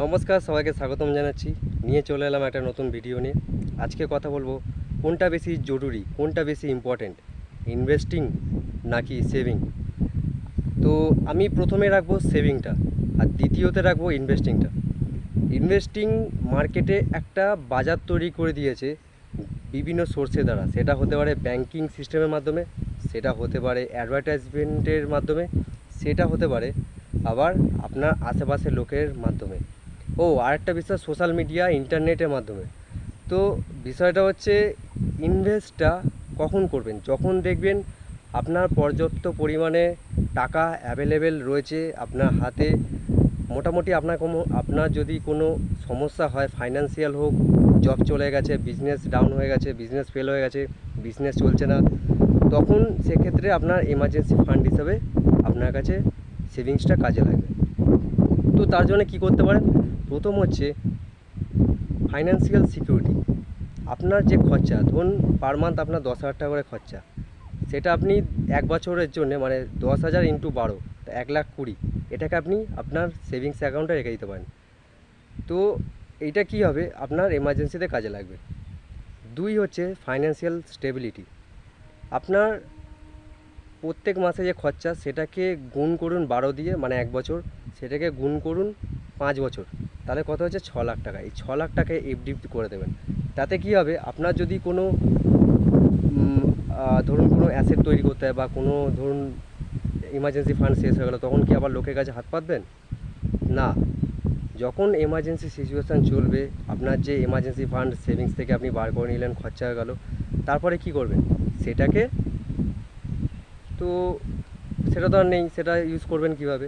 নমস্কার, সবাইকে স্বাগতম জানাচ্ছি। নিয়ে চলে এলাম একটা নতুন ভিডিও নিয়ে। আজকে কথা বলবো কোনটা বেশি জরুরি, কোনটা বেশি ইম্পর্ট্যান্ট, ইনভেস্টিং নাকি সেভিং। তো আমি প্রথমে রাখবো সেভিংটা আর দ্বিতীয়তে রাখবো ইনভেস্টিংটা। ইনভেস্টিং মার্কেটে একটা বাজার তৈরি করে দিয়েছে বিভিন্ন সোর্সের দ্বারা। সেটা হতে পারে ব্যাংকিং সিস্টেমের মাধ্যমে, সেটা হতে পারে অ্যাডভার্টাইজমেন্টের মাধ্যমে, সেটা হতে পারে আবার আপনার আশেপাশের লোকের মাধ্যমে, আরেকটা বিষয় সোশ্যাল মিডিয়া, ইন্টারনেটের মাধ্যমে। তো বিষয়টা হচ্ছে ইনভেস্টটা কখন করবেন, যখন দেখবেন আপনার পর্যাপ্ত পরিমাণে টাকা অ্যাভেলেবেল রয়েছে আপনার হাতে। মোটামুটি আপনার যদি কোনো সমস্যা হয়, ফাইন্যান্সিয়াল হোক, জব চলে গেছে, বিজনেস ডাউন হয়ে গেছে, বিজনেস ফেল হয়ে গেছে, বিজনেস চলছে না, তখন সেক্ষেত্রে আপনার এমার্জেন্সি ফান্ড হিসাবে আপনার কাছে সেভিংসটা কাজে লাগবে। তো তার জন্য কী করতে পারেন, প্রথম হচ্ছে ফাইন্যান্সিয়াল সিকিউরিটি। আপনার যে খরচা, ধরুন পার মান্থ আপনার 10,000 টাকা করে খরচা, সেটা আপনি এক বছরের জন্য মানে 10,000 ইন্টু 12, 1,20,000, এটাকে আপনি আপনার সেভিংস অ্যাকাউন্টে রেখে দিতে পারেন। তো এইটা কী হবে, আপনার এমার্জেন্সিতে কাজে লাগবে। 2 হচ্ছে ফাইন্যান্সিয়াল স্টেবিলিটি। আপনার প্রত্যেক মাসে যে খরচা সেটাকে গুণ করুন 12 দিয়ে, মানে 1 বছর, সেটাকে গুণ করুন 5 বছর, তাহলে কত হচ্ছে 6 লাখ টাকা। এই 6 লাখ টাকায় এফডি করে দেবেন। তাতে কী হবে, আপনার যদি কোনো ধরুন কোনো অ্যাসেট তৈরি করতে হয় বা কোনো ধরুন ইমার্জেন্সি ফান্ড শেষ হয়ে গেলো, তখন কি আবার লোকের কাছে হাত পাতবেন না। যখন এমার্জেন্সি সিচুয়েশান চলবে, আপনার যে এমার্জেন্সি ফান্ড সেভিংস থেকে আপনি বার করে নিলেন, খরচা হয়ে গেল, তারপরে কি করবেন, সেটাকে তো সেটা তো আর নেই, সেটা ইউজ করবেন কিভাবে,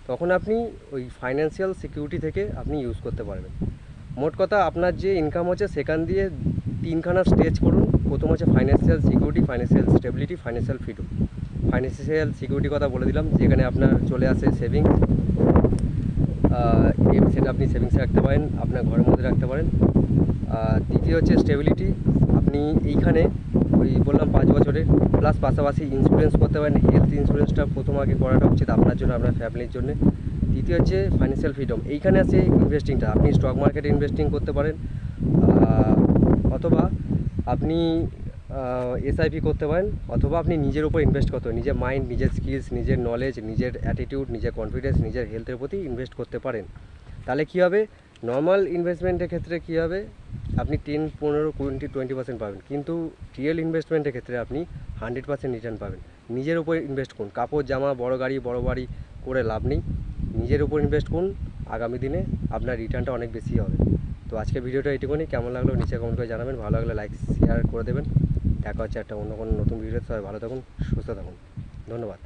তখন আপনি ওই ফাইন্যান্সিয়াল সিকিউরিটি থেকে আপনি ইউজ করতে পারবেন। মোট কথা, আপনার যে ইনকাম হচ্ছে সেখান দিয়ে 3খানা স্টেজ করুন। প্রথম হচ্ছে financial security, financial stability, financial freedom. Financial security কথা বলে দিলাম, যেখানে আপনার চলে আসে সেভিংস, সেটা আপনি সেভিংসে রাখতে পারেন, আপনার ঘরের মধ্যে রাখতে পারেন। দ্বিতীয় হচ্ছে স্টেবিলিটি, আপনি এইখানে ওই বললাম 5 বছরের, প্লাস পাশাপাশি ইন্স্যুরেন্স করতে পারেন। হেলথ ইন্স্যুরেন্সটা প্রথম আগে করাটা উচিত আপনার জন্য, আপনার ফ্যামিলির জন্য। তৃতীয় হচ্ছে ফাইন্যান্সিয়াল ফ্রিডম, এইখানে আছে ইনভেস্টিংটা। আপনি স্টক মার্কেটে ইনভেস্টিং করতে পারেন, অথবা আপনি এসআইপি করতে পারেন, অথবা আপনি নিজের উপর ইনভেস্ট করতে পারেন। নিজের মাইন্ড, নিজের স্কিলস, নিজের নলেজ, নিজের অ্যাটিটিউড, নিজের কনফিডেন্স, নিজের হেলথের প্রতি ইনভেস্ট করতে পারেন। তাহলে কী হবে, নর্মাল ইনভেস্টমেন্টের ক্ষেত্রে কী হবে, আপনি 10, 15, 20% পাবেন, কিন্তু রিয়েল ইনভেস্টমেন্টের ক্ষেত্রে আপনি 100% রিটার্ন পাবেন। নিজের উপর ইনভেস্ট করুন। কাপড় জামা, বড় গাড়ি, বড় বাড়ি করে লাভ নেই, নিজের উপর ইনভেস্ট করুন। আগামী দিনে আপনার রিটার্নটা অনেক বেশি হবে। তো আজকে ভিডিওটা এইটুকুনি। কেমন লাগলো নিচে কমেন্ট করে জানাবেন। ভালো লাগলে লাইক শেয়ার করে দেবেন। দেখা হচ্ছে একটা অন্য কোনো নতুন ভিডিওতে। সবাই ভালো থাকুন, সুস্থ থাকুন। ধন্যবাদ।